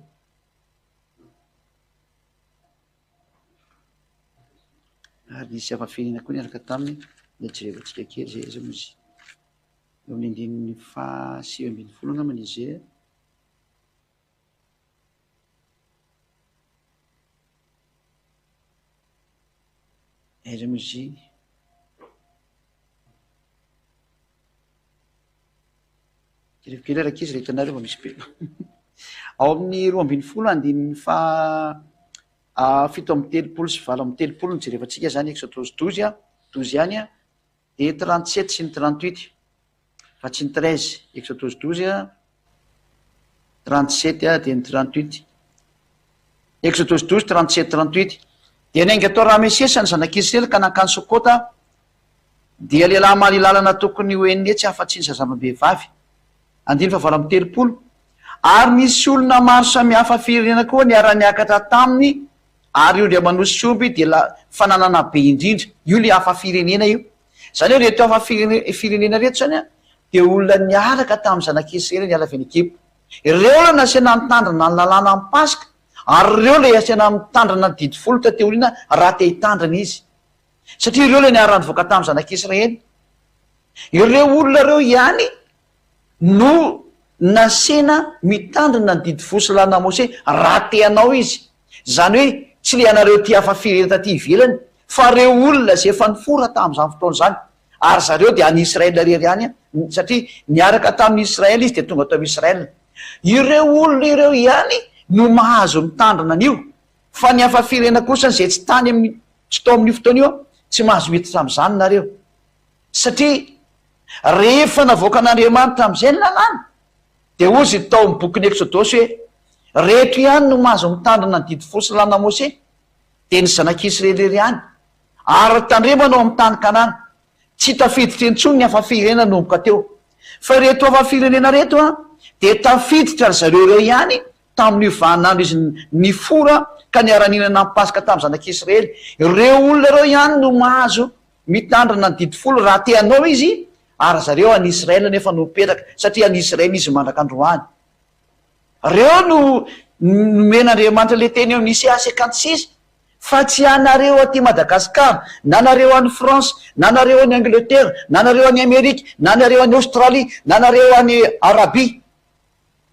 Ary nisy hafa firenena koa niaraka taminy, de jerevantsika kely zay aiza moa izy. Eo amin'ny andininy fa 9:20 angambany izy zay. Aiza moa izy. Kelikely araky izy rehetanareo fa misy be. ao amin'ny 12 andininy fito amby telopolo sy valo amby telopolo ny jerefantsika zany exodose 12 ihany a de 37 sy ny 38 fa tsy ny 13 exodose 12 37 a de ny 38 exodose 12 37 38 de nainga atao raha mesesany zanak'Israely ka nankany Sokota dia lehilahy malilalana tokony hoenine tsy afa-tsy ny zazamabehivavy andiny fa valo amby telopolo ary misy olona maro samihafa firenena koa niara-niakatra taminy ary io ndre manosy omby de fananana be indrindra io le hafa firenena io zany hoe reto hafa firenena reto zany a de olona niaraka tamin'ny zanak'Israely niala avy any Egypte ireo le nasiana mitandrina ny lalàna amin'ny Pasika ary ireo le asiana mitandrina ny didy folo tateorina raha te hitandrina izy satria ireo le niara nivoaka tamin'ny zanak'Israely ireo olona reo ihany no nasena mitandrina ny didy folo sy lana Mose raha teanao izy zany hoe tsy le anareo ty hafa firenena taty ivelany fa reo olona zay efa nifora tamin'izany fotoana zany ary zareo de any Israely rery ihany satria niaraka tamin'ny Israely izy de tonga tao Israely ireo olona ireo ihany no mahazo mitandrina an'io fa ny hafa firenena kosa zay tsy tany amin'ny tsy tao amin'io fotoana io tsy mahazo hita tam'izany nareo satria rehefa navoaka an'Andriamanitra am'izay ny lalàna de ozy tao amin'ny bokyny Exodosy hoe rehetra ihany no mahazo mitandrina ny didy folo sy lana Mose de ny zanak'Israely rery ihany ary tandremanao amin'ny tany Kanana tsy tafiditra intsony ny hafa firenena nomboka teo fa reto hafa firenena reto a de tafiditra ry zareo reo ihany tamin'ny vanandro izy ny fora ka niara-ninana amin'ny Pasika tamin'ny zanak'Israely ireo olona reo ihany no mahazo mitandrina ny didy folo raha teanao izy ary zareo any Israely nefa no mipetraka satria any Israely izy mandraka androany reo no nomen'Andriamanitra le teny eo nisy Isaia 56 fa tsy anareo aty Madagasikara na nareo any France na nareo any Angleterre na nareo any Amerika na nareo any Australie na nareo any Arabia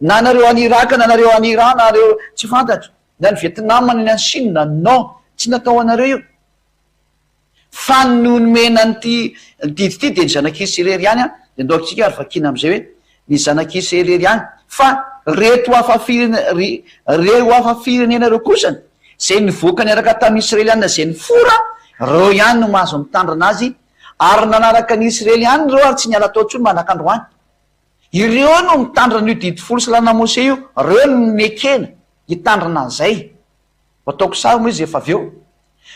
na nareo any Iraka na nareo any Iran na nareo tsy fantatro na ny Vietnam na ny Chine non tsy natao anareo io fa nomena nyty didy ty de ny zanak'Israely ihany a de ndaotsika ary vakina am'izay hoe ny zanak'Israely ihany fa reto hafa firenena reo kosany zay nivoaka niaraka tamin'ny Israeliana zay ny fora reo ihany no mahazo mitandrina azy ary nanaraka ny Israely ihany reo ary tsy niala tao ntsony manak'androany ireo no mitandrina io didy folo sy lana Mose io reo no nekena hitandrina an'izay ataoko sary moa izy efa avy eo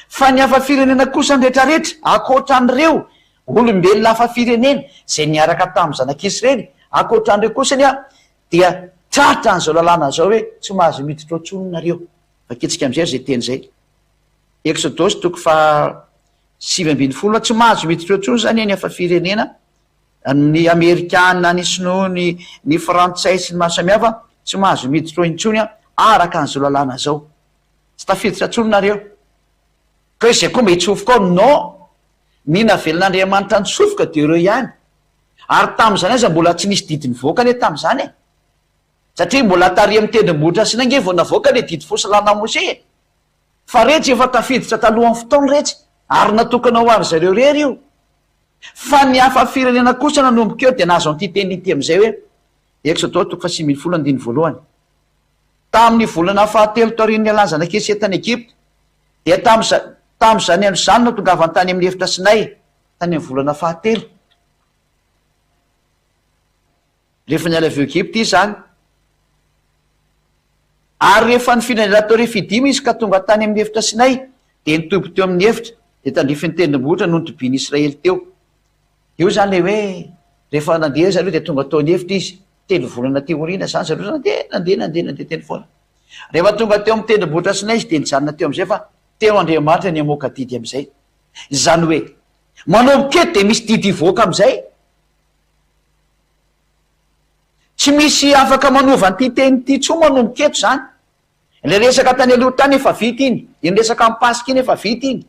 fa ny hafa firenena kosa ny rehetrarehetra akoatran'ireo olombelona hafa firenena zay niaraka tamin'ny zanak'Israely akoatran'ireo kosany a dia tratra an'izao lalàna zao hoe tsy mahazo miditra otsony nareo faketsika am'izay zay teny zay Exodosy 7:20 tsy mahazo miditra otsony zany ny hafa firenena ny Amerikana ny Sinoa ny Frantsay sy ny maro samihafa tsy mahazo miditra intsony a araka an'izao lalàna zao tsy tafiditra tsony nareo ka hoe zay koa mba hitsofoka ao non ny navelon'Andriamanitra nitsofoka de reo ihany ary tam'izany aza mbola tsy nisy didy nivoaka le tam'izany e satria mbola tary amin'ny tendrombohitra sy nange vao navoaka le didy folo sy lana Mose fa rehetra efa tafiditra talohan'ny fotoana rehetra ary natokana ho ary zareo rery io fa ny hafa firenena kosa nanomboka eo de nahazo an'ity teny ity am'izay hoe Exodosy 7:1 tamin'ny volana fahatelo taorian'ny ialany zanak'Israely tany Egypte de tam'izany andro zany no tongavany tany amin'ny efitra Sinay tany amin'ny volana fahatelo rehefa niala avy Egypte izy zany ary rehefa ny firenena tao rehefa idimy izy ka tonga tany amin'ny efitra Sinay de nitobo teo amin'ny efitra de tandrifin'ny tendrombohitra no nitobiany Israely teo io zany le hoe rehefa nandeha zareo de tonga tao ny efitra izy telo volana ty orina zany zareo nandeha teny foana rehefa tonga teo amin'ny tendrombohitra Sinay izy de nijanona teo am'izay fa teo Andriamanitra ny amoaka didy am'izay zany hoe manomboka de misy didy ivoaka am'izay tsy misy afaka manova nyty teny ty tso manomboka eto zany le resaka tany aloha tany efa vita iny iny resaka amin'ny Pasika iny efa vita iny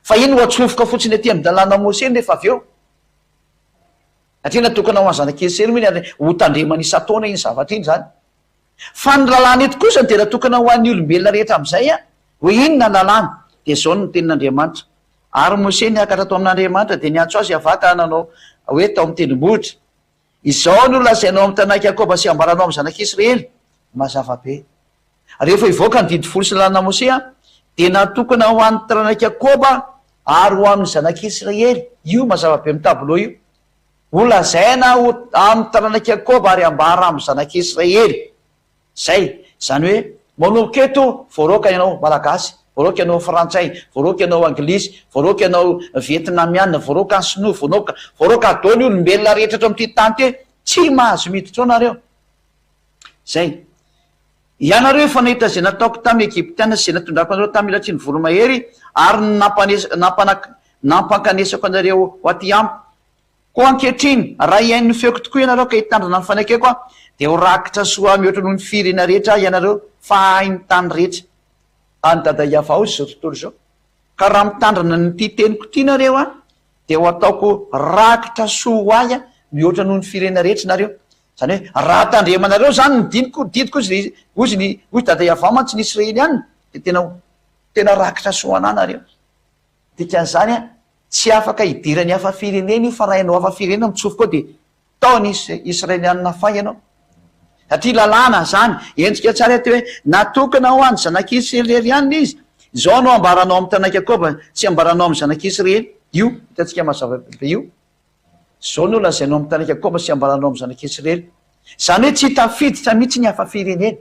fa iny ho atsofoka fotsiny aty amin'ny dalàna Mose iny rehefa avy eo satria natokana ho any zanak'Israely moa ho tandremana isa-taona iny zavatra iny zany fa ny lalàna eto kosa de natokana ho an'ny olombelona rehetra am'izay a hoe inona lalàna de zao no tenin'Andriamanitra ary Mose niakatra tao amin'Andriamanitra de niantso azy avaka nanao hoe tao amin'ny tendrombohitra izao no lazainao amin'ny tanàna Jakoba sy ambaranao amin'ny zanak'Israely mazava-be. Rehefa ivoaka ny didy folo sy lalana Mosea dia natokana ho an'ny taranaka Jakoba ary ho amin'ny zanak'Israely. Io mazava-be amin'ny tableau io. Olazaina amin'ny taranaka Jakoba ary ambara amin'ny zanak'Israely. Zay, zany hoe manomboka eto voaroaka ianao malagasy, voaroaka ianao frantsay, voaroaka ianao anglisy, voaroaka ianao vietnamiana, voaroaka ny sinoa, voaroaka adaony olombelona rehetra eto amin'ity tany ty, tsy mahazo miditra ao nareo. Zay. Ianareo efa nahita zay nataoko tamin'ny Egyptiana sy zay natondrako anareo tamin'ny ilatsy ny voromahery ary nampankanesako anareo ho aty amiko. Koa ankehitriny raha iain'ny feoko tokoa ianareo ka hitandrina ny fanekeko a dia ho rakitra soa mihoatra noho ny firena rehetra ianareo fa hainy tany rehetra. Any dada Iava ao zao tontolo zao. Ka raha mitandrina nyty teniko ty nareo a dia ho ataoko rakitra soa ho ahy a mihoatra noho ny firena rehetra nareo. Zany hoe raha tandremanareo zany ny didiko ozy dada Iava mantsy ny Israely ihany dia tena rakitra soa anah nareo. Dikan'izany a tsy afaka hidirany hafa firenena io fa raha ianao hafa firenena mitsofoka ao dia taony Israelianina fay ianao. Satria lalàna zany, endrika tsara ty hoe natokana ho an'ny zanak'Israeliana izy. Zao anao ambaranao amin'ny taranaka Jakoba, tsy ambaranao amin'ny zanak'Israely. Io hitantsika mazava-be io. Zao no lazainao amin'ny taranaka Jakoba sy ambaranao amin'ny zanak'Israely. Zany hoe tsy tafiditra mihitsy ny hafa firenena.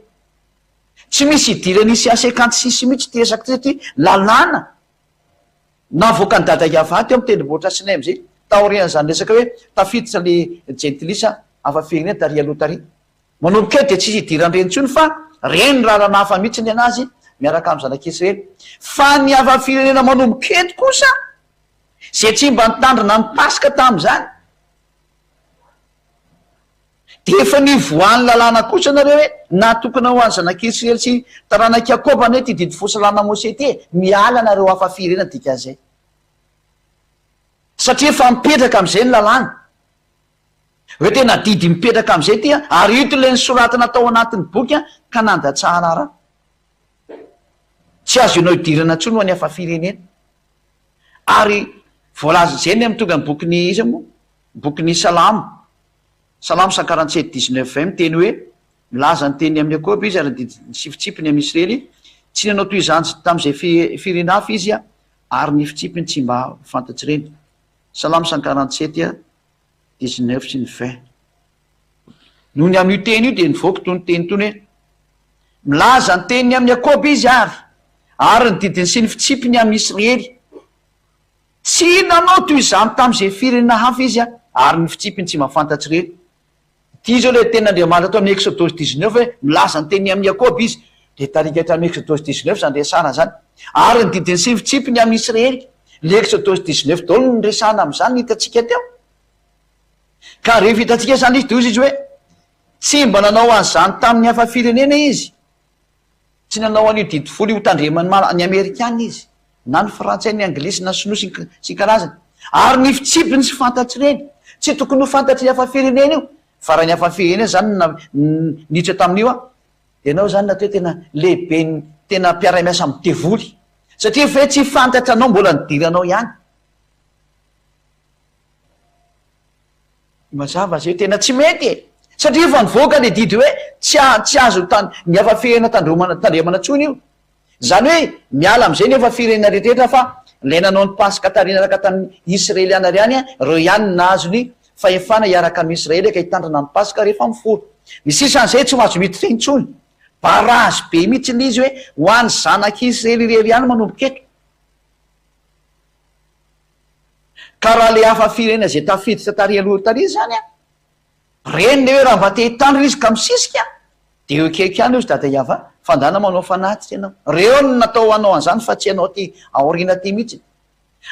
Tsy misy idirany Isaia 56 mihitsy tesaky satria lalàna. Navoaka ny dada Iava teo amin'ny tendrombohitra Sinay am'izay taorian'izany resaka hoe tafiditra le jentilisa hafa firenena tary aloha tary. Manomboka eo dia tsy idirany reny intsony fa reny lalana hafa mihitsy ny anazy miaraka amin'ny zanak'Israely. Fa ny hafa firenena manomboka eto kosa zay tsy mba nitandrina ny Pasika tamin'izany dia efa nivoan'ny lalàna kosa nareo hoe natokana ho an'ny zanak'Israely sy taranaka Jakoba ny hoe ty didy fosalana Mosea ty miala nareo hafa firenena dikan'izay. Satria efa mipetraka amin'izay ny lalàna. Hoe tena didy mipetraka amin'izay ty ary ito ilay nisoratana tao anatin'ny boky ka nandatsahana raha. Tsy azo ianao idirana intsony ho any hafa firenena. Ary voalaza izay ny amitonga ny bokin'ny izy moa, bokin'ny Salamo 147:19 miteny hoe milaza ny teny amin'ny Jakoba izy ary ny sifitsipiny amin'ny Israely. Tsy nanao toy izany tamin'izay firena hafa izy ary ny fitsipiny tsy mba fantatsy reny. Salamo 147:19 sy ny 20. Noho ny amin'io teny io dia nivoaka toy ny teny tony hoe milaza ny teniny amin'ny Jakoba izy ary ny didiny sy ny fitsipiny amin'ny Israely. Tsy nanao toy izany tamin'izay firenena hafa izy ary ny fitsipiny tsy mahafantatsy reny. Ty zao le ten'Andriamanitra atao amin'ny Exodus 19 hoe milaza ny teniny amin'ny Jakoba izy dia tarika amin'ny Exodus 19 zany resana zany. Ary ny didiny sy ny fitsipiny amin'ny Israely. Le Exodus 19 daholo ny resana amin'izany hitantsika teo. Ka rehefa hitantsika zany izy toy izy hoe tsy mba nanao an'izany tamin'ny hafa firenena izy. Tsy nanao an'io didy folo io tandremany ny Amerikana izy. Na ny frantsay, ny anglisy, na sinoa sy karazany. Ary ny fitsipiny sy fantatsy reny. Tsy tokony ho fantatry ny hafa firenena io. Fa raha ny hafa firenena zany niditra tamin'io dia ianao zany natao tena lehibe tena mpiara-miasa amin'ny devoly. Satria fe tsy fantatra anao mbola nidiranao ihany. Mazava zay tena tsy mety. Satria efa nivoaka le didy hoe tsy azo ny hafa firenena tandremana tsony io. Zany hoe miala amin'izay ny hafa firenena rehetrarehetra fa ilay nanao ny Pasika tarinaraka tamin'ny Israeliana ihany reo ihany nahazo ny fahefana hiaraka amin'ny Israely ka hitandrina ny Pasika rehefa miforo. Misisan'izay tsy mahazo miditra intsony. Barazy be mihitsy izy hoe ho an'ny zanak'Israely irery ihany manomboka eto. Ka raha le hafa firenena zay tafiditra tary aloha tary zany reny le hoe raha mba te hitandrina izy ka misisika dia eo akaiky ihany izy dada Iava fandana manao fanatitra ianao. Reo no natao anao an'izany fa tsy ianao ty aoriana ty mihitsy.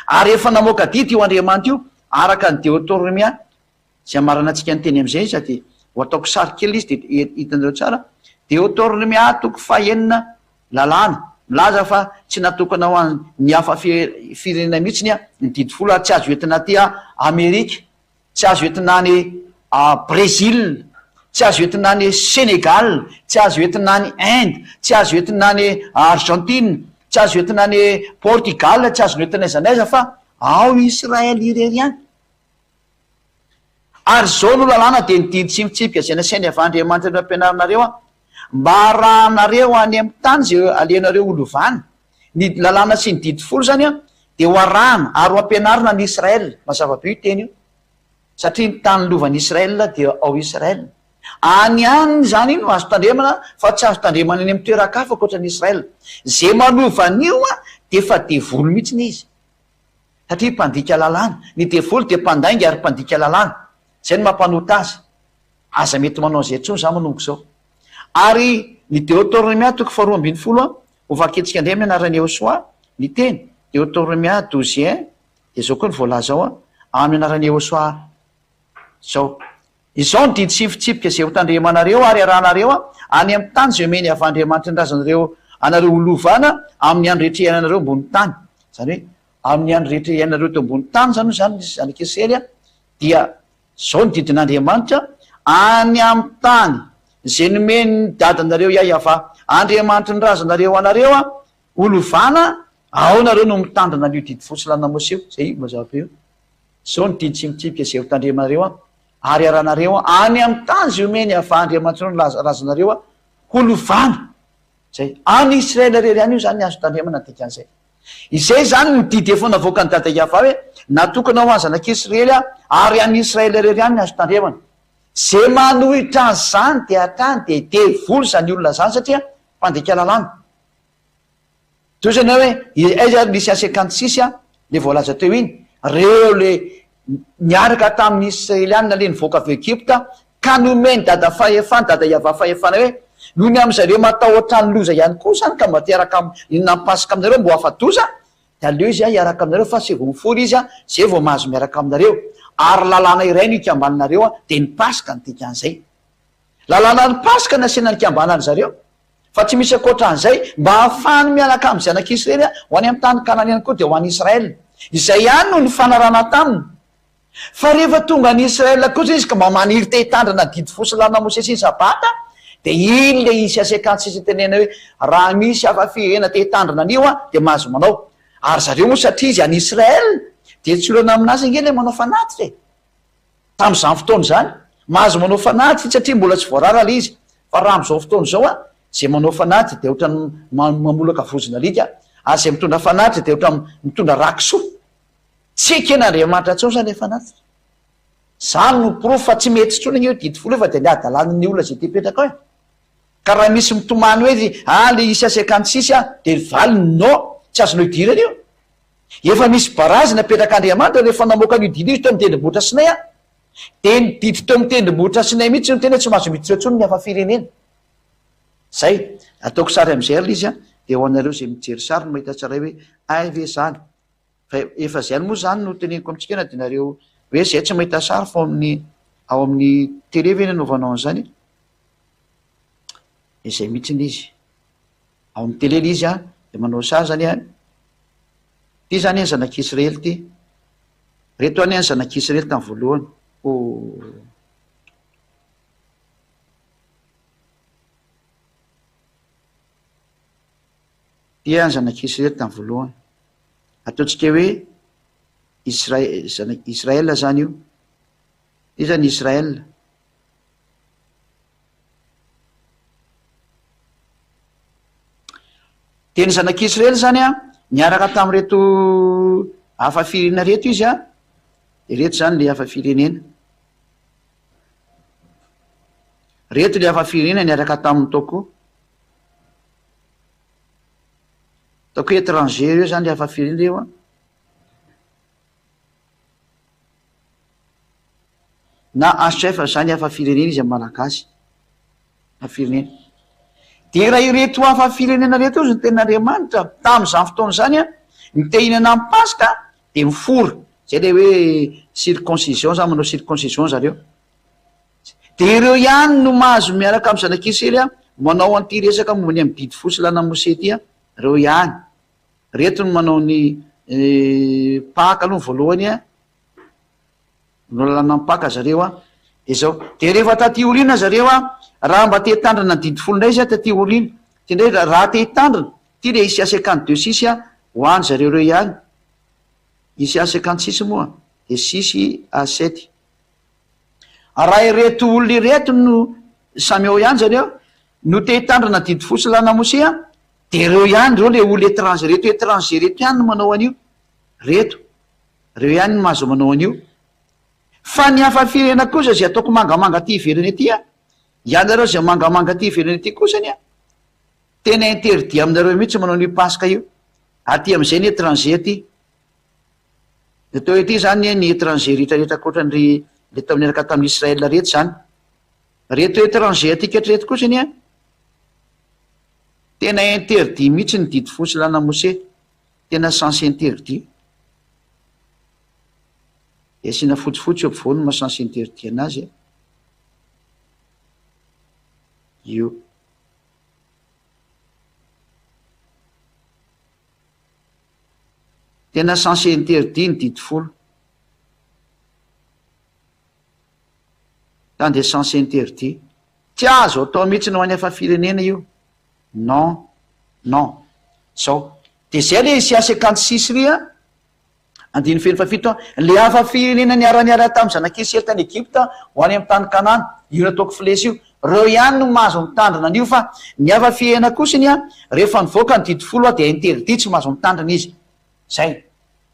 Ary efa namoaka didy io Andriamanitra io araka ny Deutéronomia zay amarana antsika ny teny amin'izay sady ho ataoko sary kely izy dia hitandreo tsara. Deutéronomia 9 lalàna milaza fa tsy natokana ho any hafa firenena mihitsy ny didy folo tsy azo entina ty Amerika, tsy azo entina ny Brésil, tsy azo entina ny Sénégal, tsy azo entina ny Inde, tsy azo entina ny Argentine, tsy azo entina ny Portugal, tsy azo entina aiza n'aiza fa ao Israely irery ihany. Ary zao no lalàna dia ny didy sy mitsipika zay nasainy avy Andriamanitra no ampianarinareo mba arahanareo any amin'ny tany zay alenareo olovana. Ny lalàna sy ny didy folo zany a de ho arahana ary ho ampianarina ny Israel. Mazava-be io teny io satria ny tany lovan'Israel dia ao Israel. Any any zany no azo tandremana fa tsy azo tandremana any amin'ny toeran-kafa ankoatra ny Israel. Zay manovan'io a de fa devoly mihitsy izy satria mpandika lalàna. Ny devoly de mpandainga ary mpandika lalàna. Zay no mampanota azy. Aza mety manao zay tsony za manomboka zao. Ary ny Deutéronomia toko 2:20 ho vaketsika indray amin'ny anaran'ny Yehosoa ny teny. Deutéronomia 12:1 de zao koa ny voalaza ao amin'ny anaran'ny Yehosoa zao. Izao ny didy sifitsipika zay ho tandremanareo ary arahanareo any amin'ny tany zay omeny avy Andriamanitra ny razanareo anareo olovana amin'ny andro rehetra iainanareo ambony tany. Zany hoe amin'ny andro rehetra iainanareo to ambony tany zany zanak'Israely dia zao ny didin'Andriamanitra any amin'ny tany zay nomeny ny dadanareo Yahva Andriamanitra ny razanareo anareo olovana ao nareo no mitandrina an'io didy fotsy lanamosy io. Zay mazava io. Zao ny didy sifitsipika zay ho tandremanareo ary arahanareo any amin'ny tany zay omeny avy Andriamanitra ny razanareo olovana. Zay any Israel rery any io zany azo tandremana dikan'izay. Izay zany ny didy efa navoaka ny dada Yahva hoe natokana ho any zanak'Israely ary any Israel rery any azo tandremana. Zay manohitra azy zany de hatrany de devoly zany olona zany satria mpandika lalàna. Toy zany hoe aiza Lisy 56 le voalaza teo iny reo le niaraka tamin'ny Israelianina le nivoaka avy Egypta ka nomeny dada fahefana dada Yahva fahefana hoe noho ny am'zareo matahotra ny loza ihany koa zany ka mba te araka nampasika aminareo mbo hafa-doza de aleo izy hiaraka aminareo fa sy vao mifory izy zay vao mahazo miaraka aminareo ary lalàna iray no ikambaninareo de ny pasika ny dikan'izay. Lalàna ny pasika ny asena ny kambanany zareo fa tsy misy akoatran'izay mba hahafahany miaraka amin'ny zanak'Israely ho any amin'ny tany Kanana ihany koa de ho an'ny Israel. Izay ihany no ny fanarana taminy. Fa rehefa tonga ny Israel kosa izy ka mba maniry te hitandrina didy fosy lana Mosesy ny sabata de iny le Isy 56 tenena hoe raha misy hafa-firena te hitandrina an'io de mahazo manao. Ary zareo moa satria izy any Israel de tsy olana aminazy nge le manao fanaty e. Tamin'izany fotoana zany mahazo manao fanaty satria mbola tsy voarara le izy. Fa raha am'izao fotoana zao zay manao fanaty de ohatra mamolaka vozona alika ary zay mitondra fanaty de ohatra mitondra rakisoa. Tsy eken'Andriamanitra tsony zany le fanaty. Zany no proof fa tsy mety tsony io didy folo fa de le adalan'ny olona zay te hipetraka ao. Ka raha misy mitomany hoe le Isy 56 de valiny no tsy azonao idirana io. Efa misy barazina petrak'Andriamanitra rehefa namoaka an'io didy izy teo amin'ny tendrombohitra Sinay de ny didy teo amin'ny tendrombohitra Sinay mihitsy no tena tsy mahazo miditra tsony ny hafa-firenena. Zay ataoko sary am'izay ary izy de ho anareo zay mijery sary no mahita tsara hoe ay ve zany. Fa efa zay moa zany no teneniko amitsika ena de nareo hoe zay tsy mahita sary fo amin'ny ao amin'ny télé ve nanaovanao an'izany. Izay mihitsy izy ao amin'ny télé izy de manao sary zany ty zany zanak'Israely ty reto any zanak'Israely tamin'ny voalohany. Ty zanak'Israely tamin'ny voalohany. Ataontsika hoe Israel zany io. Ty zany Israel. Teny zanak'Israely zany niaraka tamin'reto hafa-firenena reto izy de reto zany le hafa-firenena. Reto le hafa-firenena niaraka tamin'ny taoko étranger io zany le hafa-firenena io na HF zany hafa-firenena izy amin'ny malagasy hafa-firenena. De raha ireto hafa-firenena reto io zany ten'Andriamanitra tamin'izany fotoana zany ny te hihinana amin'ny pasika de mifory zay le hoe circoncision zany manao circoncision zareo. De ireo ihany no mahazo miaraka amin'ny zanak'Israely manao an'ity resaka momba amin'ny didy fosy lana Mose ty reo ihany. Reto no manao ny paka aloha voalohany no lalana amin'ny paka zareo de zao. De rehefa taty olina zareo raha mba te hitandrina ny didy folonay izy taty olina tendray raha te hitandrina ty le Isy 52:6 ho any zareo reo ihany. Isy 56 moa de 6-7. Raha ireto olona ireto no samy ao ihany zareo no te hitandrina didy fosy lana mosea de reo ihany reo le olo étranger reto ihany no manao an'io reo ihany no mahazo manao an'io fa ny hafa firena kosa zay ataoko mangamanga ty ivereny aty a ianareo zay mangamanga ty ivereny aty kosany a tena interdit aminareo mihitsy manao an'io paska io aty am'izay ny étranger aty de teo ety zany ny étranger rehetrarehetra koatran'ry le tamineraka tamin'Israël reto zany reto étranger aty ketreto kosany a tena interdit mihitsy ny didy fosy lana mose tena sensé interdit de asiana fotsifotsy eo ampovoany mahasensé interdit anazy io tena sensé interdit ny didy folo zany de sensé interdit tsy azo atao mihitsy no any hafa firenena io non zao de zay le Isaia 56 ry a andiny feny fafito le hafa firenena niara tamin'ny zanak'Israely tany Egypta ho any amin'ny tany Kanana io nataoko filesy io reo ihany no mahazo mitandrina an'io fa ny hafa firenena kosiny a rehefa nivoaka ny didy folo a de interdit tsy mahazo mitandrina izy zay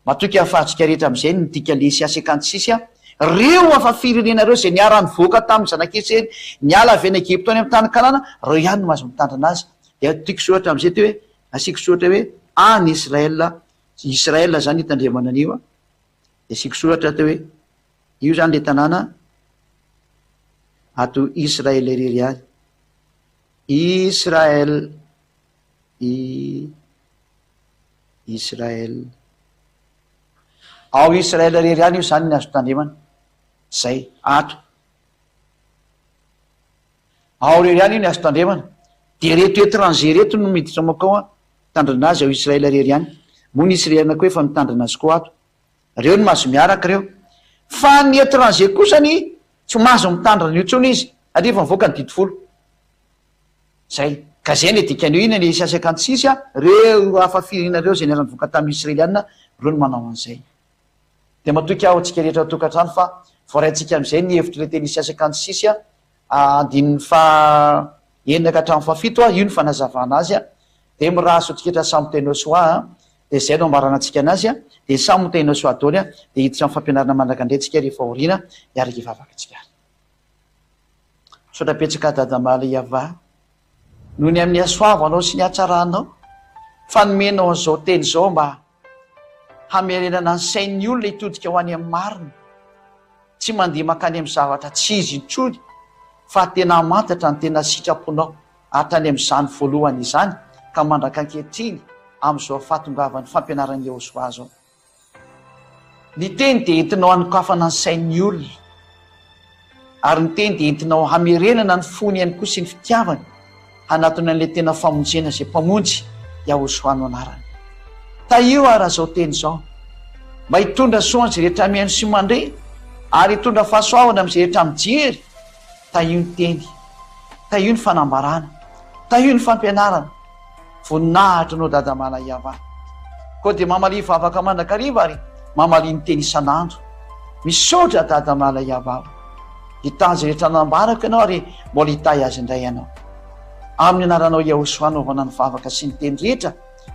matoky ahafahantsika rehetra am'izay ny dika le Isaia 56 a reo hafa firenena reo zay niara nivoaka tamin'ny zanak'Israely niala avy any Egypta any amin'ny tany Kanana reo ihany no mahazo mitandrina azy de tiako soatra am'izay ty hoe asiko soatra hoe any Israël zany hitandremana an'io a de asiko soatra ty hoe io zany le tanàna ato Israël irery any Israël ao Israël irery any io zany ny azo tandremana zay ato ao rery any io ny azo tandremana de reto étranger reto no miditra makao a tandrina azy ao Israël rery any moa ny Israël koa efa mitandrina azy koa ato reo no mahazo miaraka reo fa ny étranger kosany tsy mahazo mitandrina io tsony izy satria efa mivoaka ny didy folo zay ka zay ny dikan'io ina ny Isaia 56 a reo hafa firenena reo zay niara nivoaka tamin'ny Israelianina reo no manao an'izay de matoky aho antsika rehetra tokantrano fa voaraintsika am'izay ny hevitry le teny Isaia 56 a andininy fa enina ka hatramin'ny fafito a io ny fanazavana azy a de miraso atsika samy teno soa de zay no ambarana antsika anazy a de samy teno soa daholo a de hiditra amin'ny fampianarana mandrakandrentsika rehefa orina iaraka ivavaka atsika sotrapetsaka dadamala iava noho ny amin'ny asoavanao sy ny atsaranao fanomenao an'izao teny zao mba hamerenana ny sain'ny olona hitodika ho any amin'ny marina tsy mandeha makany amin'ny zavatra tsy izy intsony fa tena mantatra ny tena sitraponao hatrany amin'izany voalohany izany ka mandraka ankehitriny amin'izao fahatongavan'ny fampianaran'ny Jehosoa zao ny teny de entinao hanokafana ny sain'ny olona ary ny teny de entinao hamerenana ny fony ihany koa sy ny fitiavany hanatony an'ilay tena famonjena zay mpamonjy Jehosoa no anarany taio ara zao teny zao mba hitondra soanjy rehetra mihaino sy mandre ary hitondra fahasoavana am'izay rehetra mijery taio ny teny taio ny fanambarana taio ny fampianarana voninahitra anao dadamala iava koa de mamalia vavaka mandrakariva ary mamalia ny teny isan'andro misaotra dadamala iava hitanjy rehetra nambarako ianao ary mbola hitay azy indray ianao amin'ny anaranao Jehosoa anaovana ny vavaka sy ny teny rehetra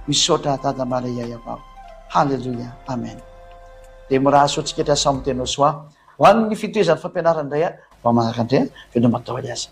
misaotra dadamala iava halleloia amen de miraso atsika samy teny Jehosoa ho an'ny fitoezan'ny fampianarana indray a mba manaraka indray a feno matao azy